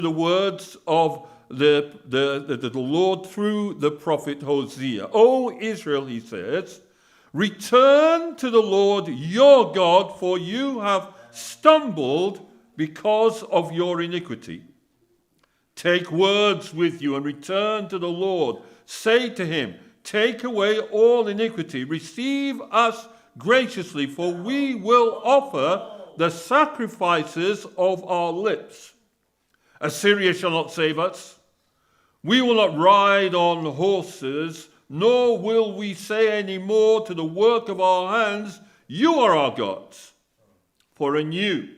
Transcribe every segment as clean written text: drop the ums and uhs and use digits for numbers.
the words of the Lord through the prophet Hosea. O Israel, he says, return to the Lord your God, for you have stumbled because of your iniquity. Take words with you and return to the Lord. Say to him, take away all iniquity. Receive us graciously, for we will offer the sacrifices of our lips. Assyria shall not save us. We will not ride on horses, nor will we say any more to the work of our hands, you are our gods. For anew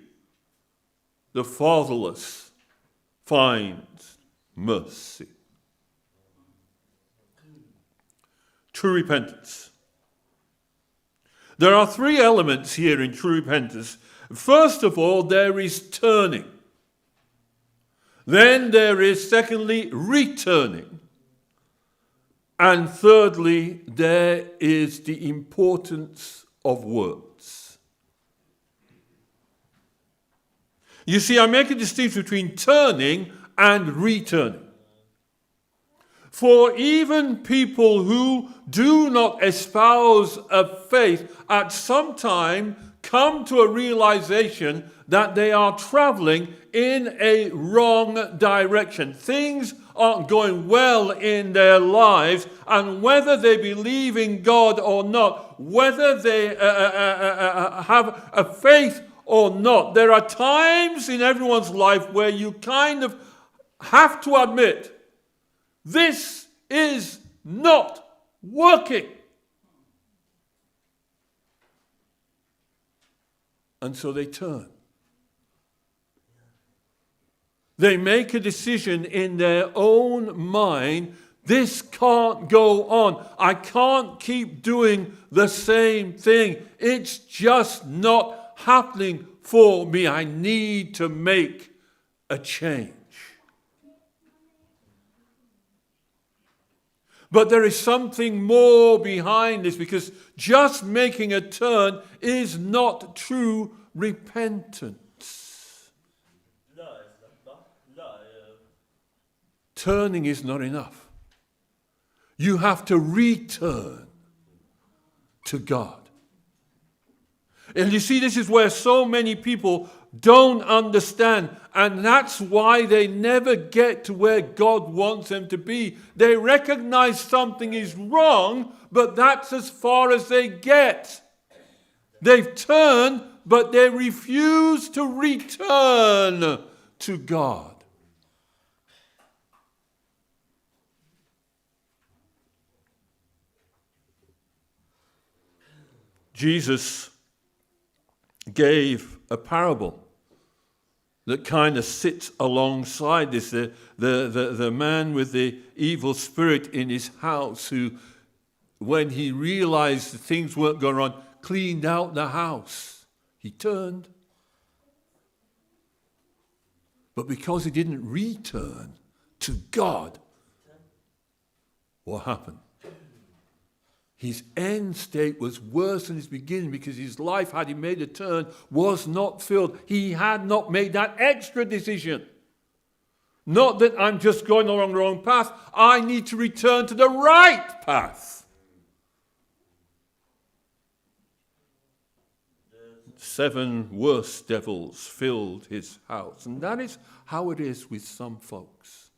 the fatherless finds mercy. True repentance. There are three elements here in true repentance. First of all, there is turning. Then there is, secondly, returning. And thirdly, there is the importance of words. You see, I make a distinction between turning and returning. For even people who do not espouse a faith at some time come to a realization that they are traveling in a wrong direction. Things aren't going well in their lives, and whether they believe in God or not, whether they have a faith or not, there are times in everyone's life where you kind of have to admit, this is not working. And so they turn. They make a decision in their own mind, this can't go on. I can't keep doing the same thing. It's just not happening for me. I need to make a change. But there is something more behind this, because just making a turn is not true repentance. Turning is not enough. You have to return to God. And you see, this is where so many people don't understand, and that's why they never get to where God wants them to be. They recognize something is wrong, but that's as far as they get. They've turned, but they refuse to return to God. Jesus gave a parable that kind of sits alongside this. The man with the evil spirit in his house who, when he realized that things weren't going on, cleaned out the house. He turned. But because he didn't return to God, what happened? His end state was worse than his beginning, because his life, had he made a turn, was not filled. He had not made that extra decision. Not that I'm just going along the wrong path. I need to return to the right path. 7 worse devils filled his house. And that is how it is with some folks.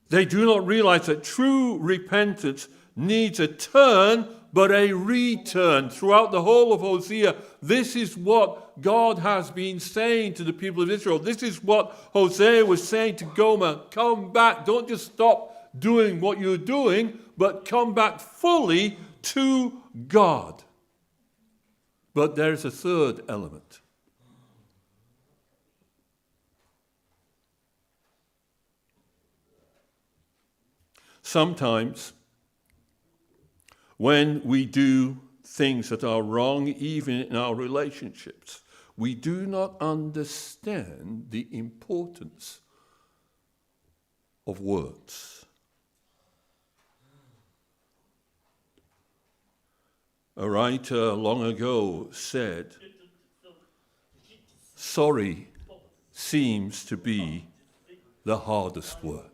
They do not realize that true repentance needs a turn, but a return. Throughout the whole of Hosea, this is what God has been saying to the people of Israel. This is what Hosea was saying to Gomer. Come back. Don't just stop doing what you're doing, but come back fully to God. But there's a third element. Sometimes, when we do things that are wrong, even in our relationships, we do not understand the importance of words. A writer long ago said, sorry seems to be the hardest word.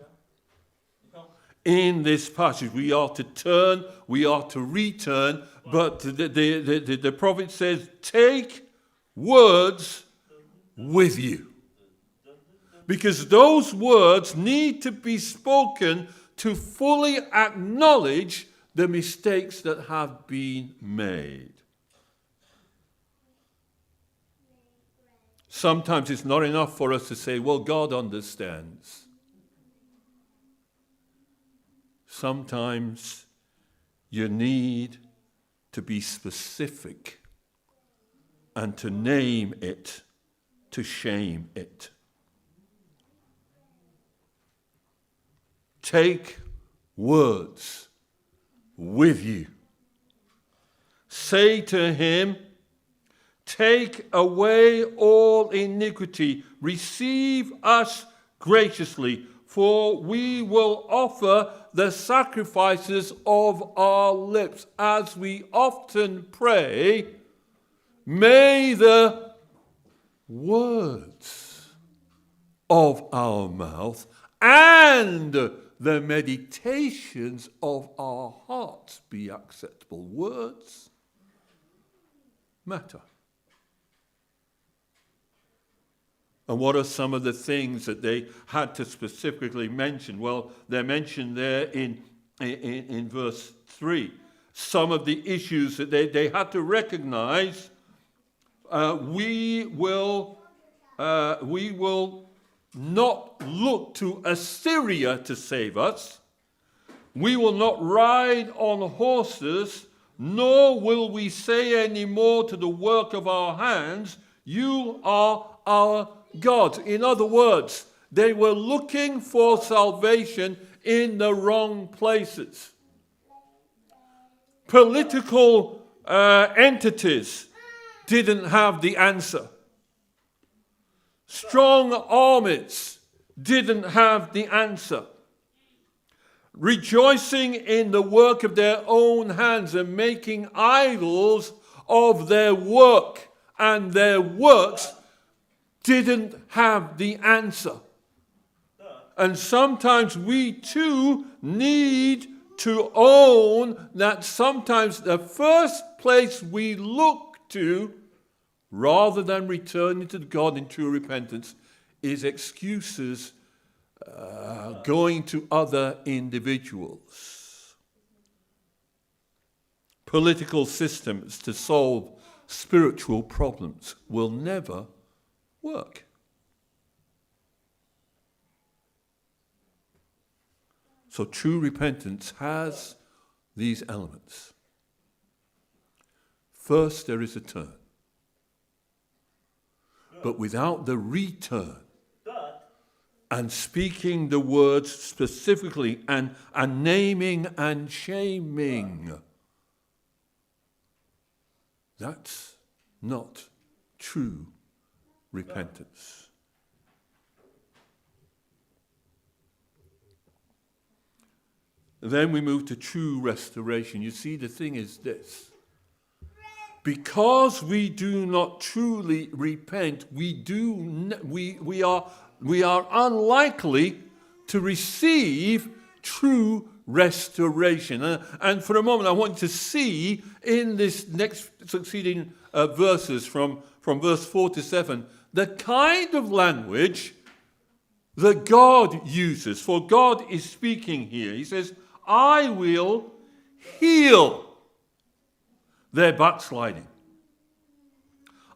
In this passage, we are to turn, we are to return, but the prophet says, take words with you. Because those words need to be spoken to fully acknowledge the mistakes that have been made. Sometimes it's not enough for us to say, well, God understands. Sometimes you need to be specific and to name it, to shame it. Take words with you. Say to him, take away all iniquity. Receive us graciously, for we will offer the sacrifices of our lips. As we often pray, may the words of our mouth and the meditations of our hearts be acceptable. Words matter. And what are some of the things that they had to specifically mention? Well, they're mentioned there in verse 3. Some of the issues that they had to recognize. We will not look to Assyria to save us. We will not ride on horses, nor will we say any more to the work of our hands, you are our God. In other words, they were looking for salvation in the wrong places. Political entities didn't have the answer. Strong armies didn't have the answer. Rejoicing in the work of their own hands and making idols of their work and their works didn't have the answer. And sometimes we too need to own that sometimes the first place we look to, rather than returning to God in true repentance, is excuses going to other individuals. Political systems to solve spiritual problems will never work. So true repentance has these elements. First, there is a turn. But without the return and speaking the words specifically and naming and shaming, that's not true repentance. Then we move to true restoration. You see, the thing is this. Because we do not truly repent, we are unlikely to receive true restoration. And for a moment, I want you to see in this next succeeding verses from verse 4 to 7, the kind of language that God uses. For God is speaking here. He says, I will heal their backsliding.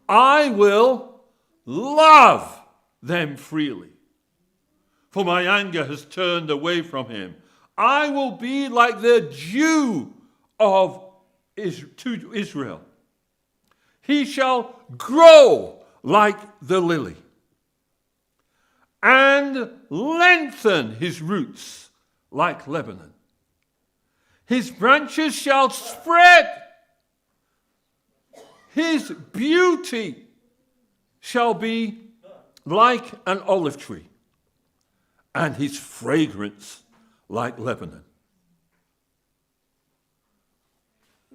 I will love them freely. For my anger has turned away from him. I will be like the dew to Israel. He shall grow like the lily and lengthen his roots like Lebanon. His branches shall spread. His beauty shall be like an olive tree, and his fragrance like Lebanon.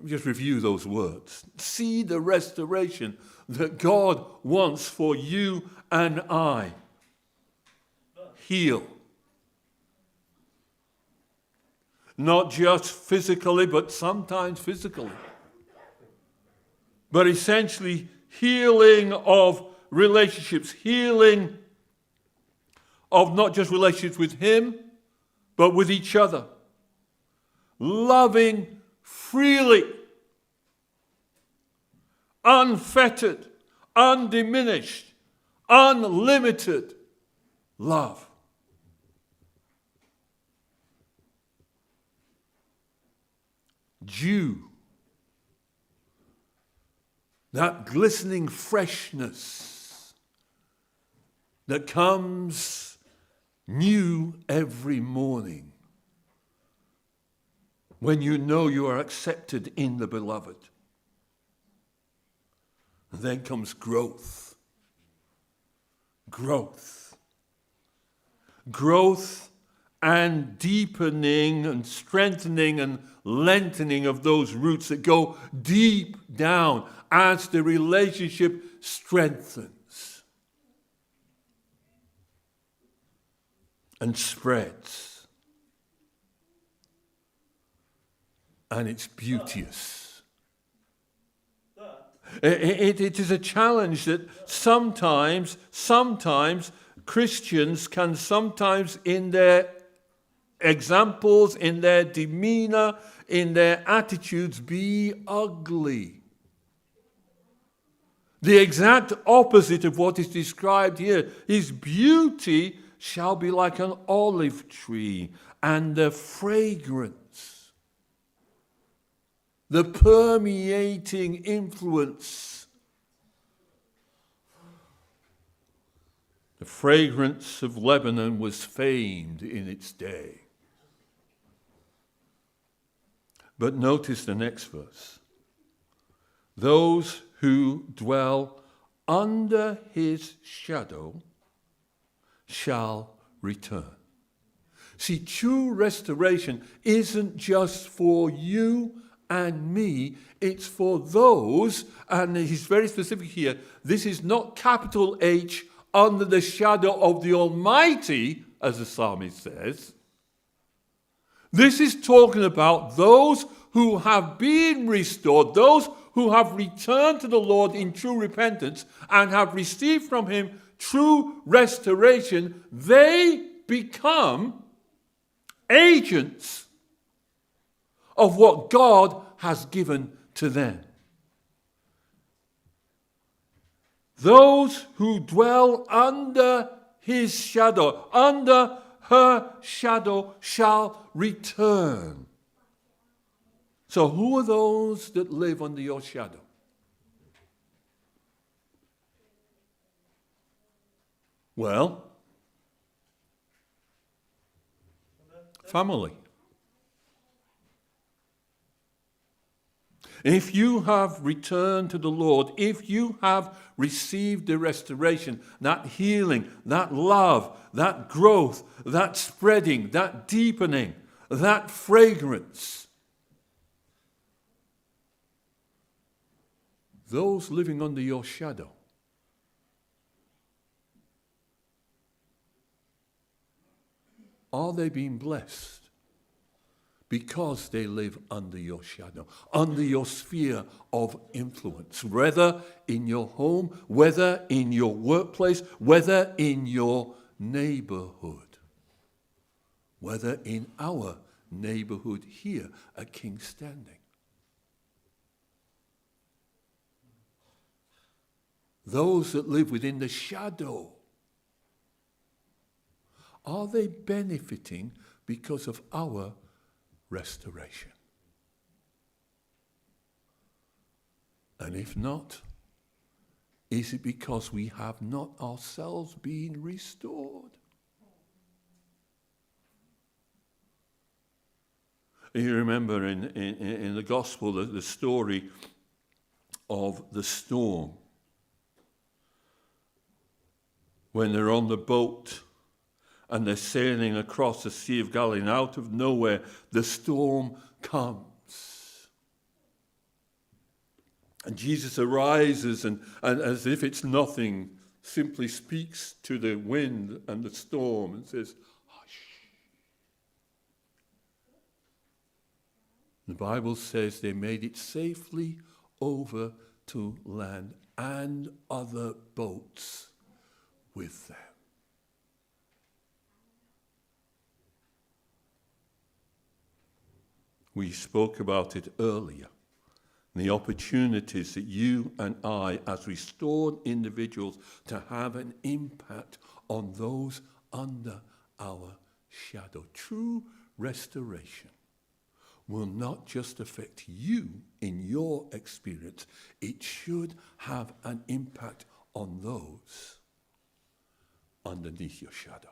Just review those words. See the restoration that God wants for you and I. Heal. Not just physically, but sometimes physically. But essentially, healing of relationships. Healing of not just relationships with Him, but with each other. Loving freely, unfettered, undiminished, unlimited love. Dew, that glistening freshness that comes new every morning. When you know you are accepted in the beloved. And then comes growth. Growth. Growth and deepening and strengthening and lengthening of those roots that go deep down as the relationship strengthens and spreads. And it's beauteous. It is a challenge that sometimes Christians can sometimes in their examples, in their demeanor, in their attitudes be ugly. The exact opposite of what is described here. His beauty shall be like an olive tree, and the fragrance, the permeating influence, the fragrance of Lebanon was famed in its day. But notice the next verse. Those who dwell under his shadow shall return. See, true restoration isn't just for you and me, it's for those, and he's very specific here, this is not capital H, under the shadow of the Almighty, as the psalmist says. This is talking about those who have been restored, those who have returned to the Lord in true repentance and have received from Him true restoration. They become agents of what God has given to them. Those who dwell under his shadow, under her shadow, shall return. So who are those that live under your shadow? Well, family. If you have returned to the Lord, if you have received the restoration, that healing, that love, that growth, that spreading, that deepening, that fragrance, those living under your shadow, are they being blessed? Because they live under your shadow, under your sphere of influence, whether in your home, whether in your workplace, whether in your neighborhood, whether in our neighborhood here at Kingstanding. Those that live within the shadow, are they benefiting because of our restoration? And if not, is it because we have not ourselves been restored? You remember in the gospel the story of the storm, when they're on the boat and they're sailing across the Sea of Galilee, and out of nowhere the storm comes. And Jesus arises and as if it's nothing, simply speaks to the wind and the storm and says, hush. The Bible says they made it safely over to land and other boats with them. We spoke about it earlier. The opportunities that you and I, as restored individuals, to have an impact on those under our shadow. True restoration will not just affect you in your experience. It should have an impact on those underneath your shadow.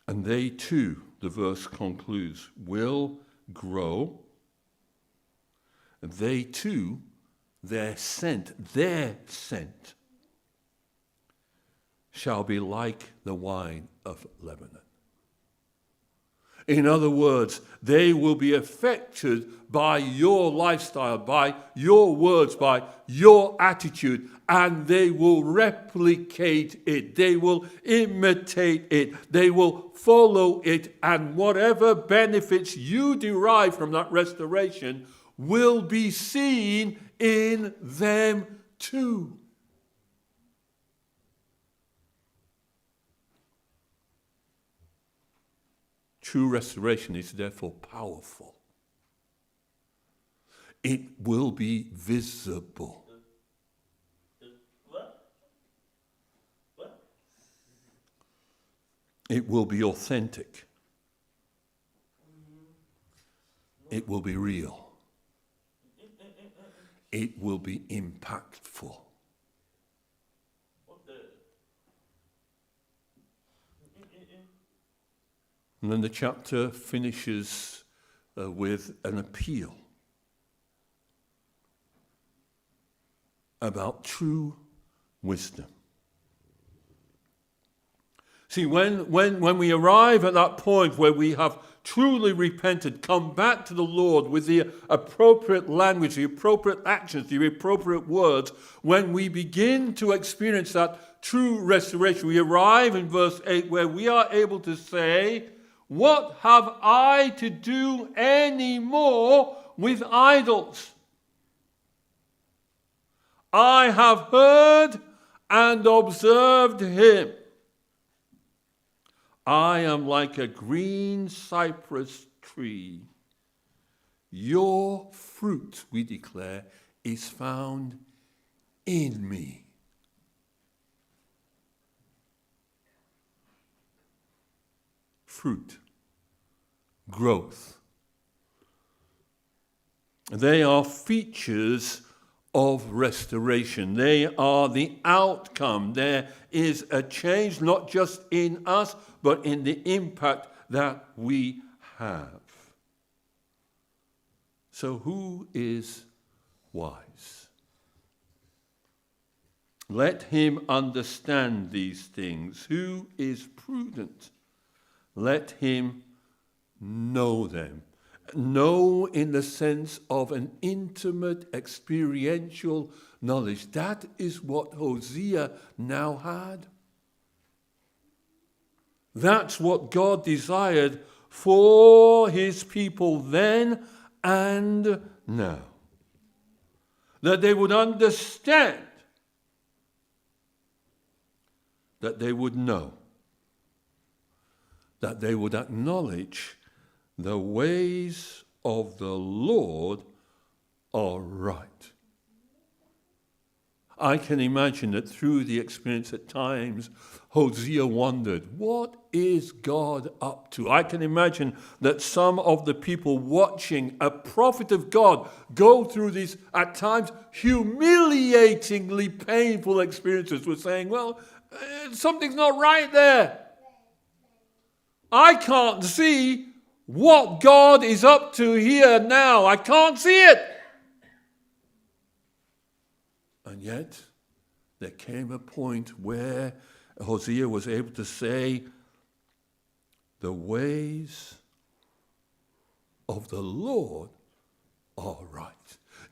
And they too, the verse concludes, will grow. They too, their scent shall be like the wine of Lebanon. In other words, they will be affected by your lifestyle, by your words, by your attitude, and they will replicate it. They will imitate it. They will follow it, and whatever benefits you derive from that restoration will be seen in them too. True restoration is therefore powerful. It will be visible. It will be authentic. It will be real. It will be impactful. And then the chapter finishes with an appeal about true wisdom. See, when we arrive at that point where we have truly repented, come back to the Lord with the appropriate language, the appropriate actions, the appropriate words, when we begin to experience that true restoration, we arrive in verse 8 where we are able to say, "What have I to do any more with idols? I have heard and observed him. I am like a green cypress tree. Your fruit," we declare, "is found in me." Fruit, growth. They are features of restoration. They are the outcome. There is a change not just in us, but in the impact that we have. So who is wise? Let him understand these things. Who is prudent? Let him know them. Know in the sense of an intimate, experiential knowledge. That is what Hosea now had. That's what God desired for his people then and now. That they would understand, that they would know, that they would acknowledge the ways of the Lord are right. I can imagine that through the experience at times, Hosea wondered, what is God up to? I can imagine that some of the people watching a prophet of God go through these, at times, humiliatingly painful experiences were saying, well, something's not right there. I can't see what God is up to here now. I can't see it. And yet, there came a point where Hosea was able to say, the ways of the Lord are right.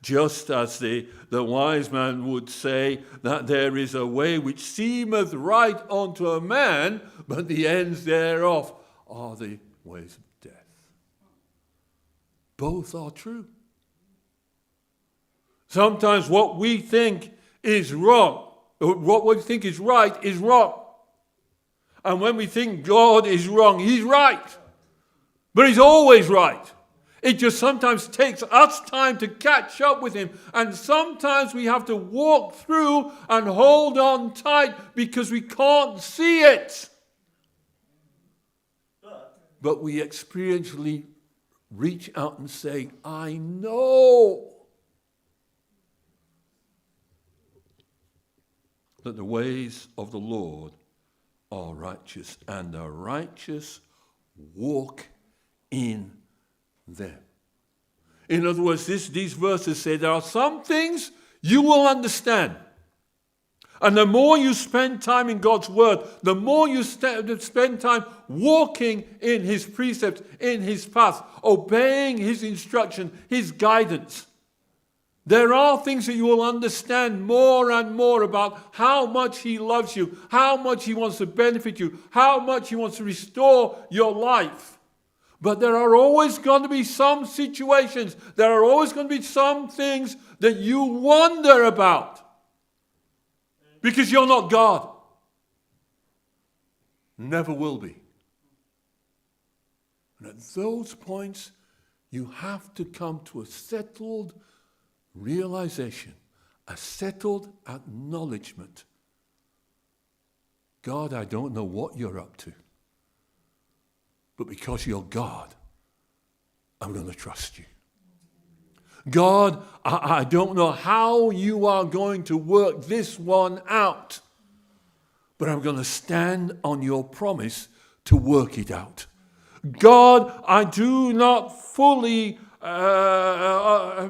Just as the wise man would say that there is a way which seemeth right unto a man, but the ends thereof are the ways of death. Both are true. Sometimes what we think is wrong, or what we think is right, is wrong. And when we think God is wrong, he's right. But he's always right. It just sometimes takes us time to catch up with him. And sometimes we have to walk through and hold on tight because we can't see it. But we experientially reach out and say, I know that the ways of the Lord are righteous, and the righteous walk in them. In other words, these verses say there are some things you will understand. And the more you spend time in God's word, the more you spend time walking in his precepts, in his path, obeying his instruction, his guidance. There are things that you will understand more and more about how much he loves you, how much he wants to benefit you, how much he wants to restore your life. But there are always going to be some situations, there are always going to be some things that you wonder about. Because you're not God. Never will be. And at those points, you have to come to a settled realization, a settled acknowledgement. God, I don't know what you're up to. But because you're God, I'm going to trust you. God, I don't know how you are going to work this one out, but I'm going to stand on your promise to work it out. God, I do not fully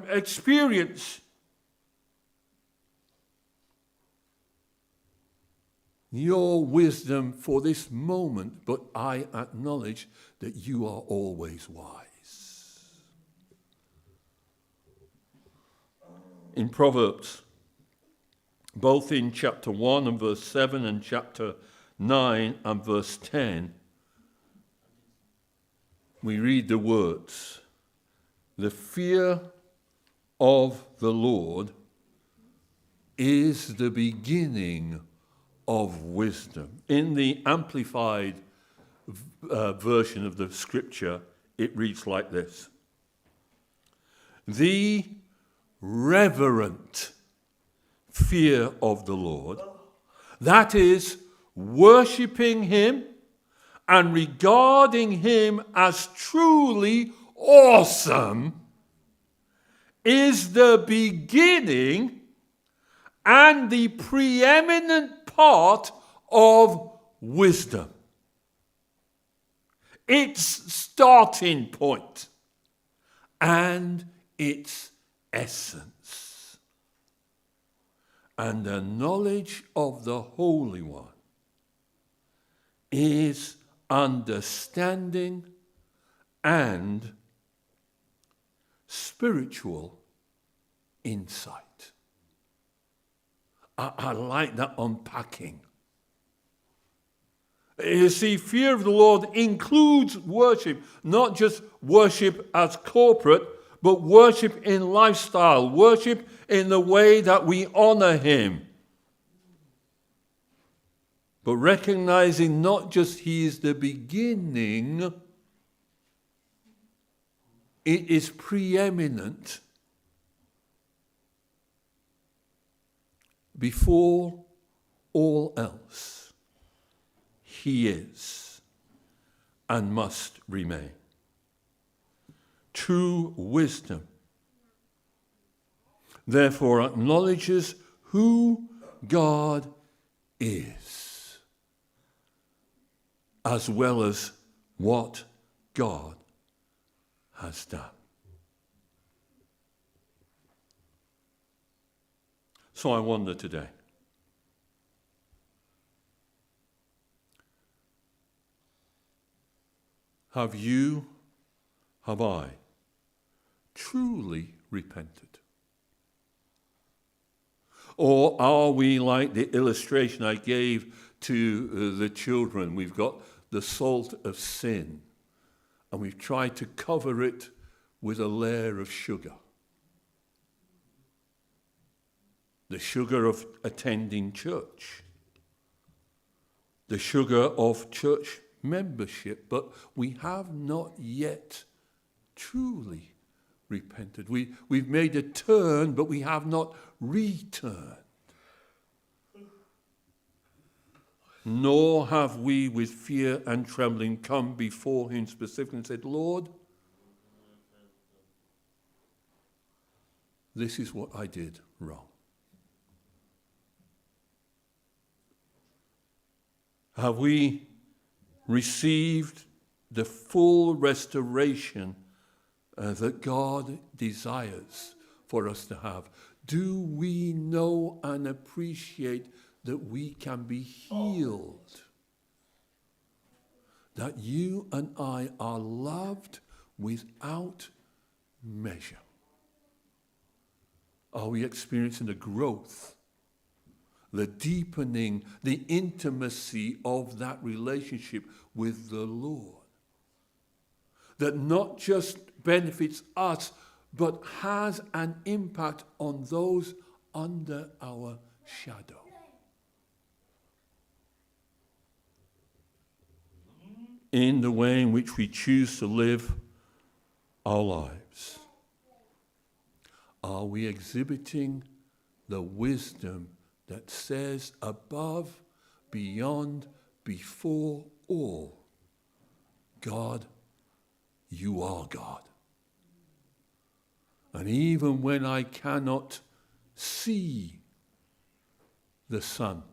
experience your wisdom for this moment, but I acknowledge that you are always wise. In Proverbs, both in chapter 1 and verse 7 and chapter 9 and verse 10, we read the words, the fear of the Lord is the beginning of wisdom. In the amplified version of the scripture, it reads like this. The reverent fear of the Lord, that is, worshipping him and regarding him as truly awesome, is the beginning and the preeminent part of wisdom. Its starting point and its essence. And the knowledge of the Holy One is understanding and spiritual insight. I like that unpacking. You see, fear of the Lord includes worship, not just worship as corporate, but worship in lifestyle, worship in the way that we honor him. But recognizing not just he is the beginning, it is preeminent. Before all else, he is and must remain. True wisdom, therefore, acknowledges who God is, as well as what God has done. So I wonder today, Have you, have I, truly repented? Or are we like the illustration I gave to the children? We've got the salt of sin, and we've tried to cover it with a layer of sugar. The sugar of attending church. The sugar of church membership. But we have not yet truly repented. We've made a turn, but we have not returned. Nor have we with fear and trembling come before him specifically and said, Lord, this is what I did wrong. Have we received the full restoration that God desires for us to have? Do we know and appreciate that we can be healed? That you and I are loved without measure? Are we experiencing the growth, the deepening, the intimacy of that relationship with the Lord? That not just benefits us, but has an impact on those under our shadow. In the way in which we choose to live our lives, are we exhibiting the wisdom that says above, beyond, before all, God, you are God? And even when I cannot see the sun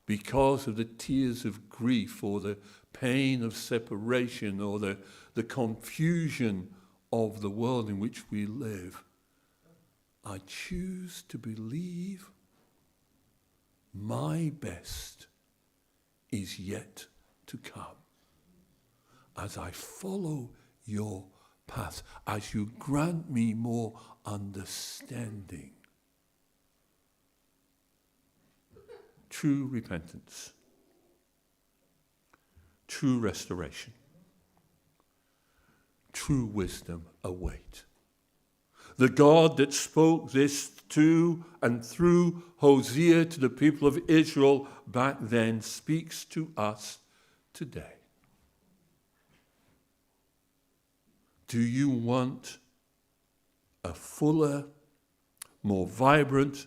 because of the tears of grief or the pain of separation or the confusion of the world in which we live, I choose to believe my best is yet to come as I follow your path, as you grant me more understanding. True repentance, true restoration, true wisdom await. The God that spoke this to and through Hosea to the people of Israel back then speaks to us today. Do you want a fuller, more vibrant,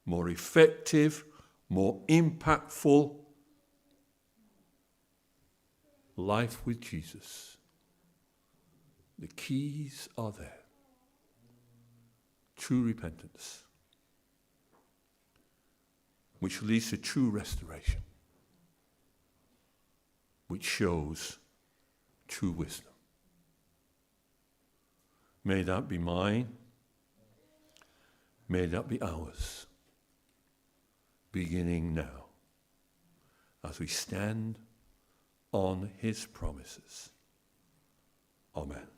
more effective, more impactful life with Jesus? The keys are there. True repentance, which leads to true restoration, which shows true wisdom. May that be mine. May that be ours, beginning now, as we stand on his promises. Amen.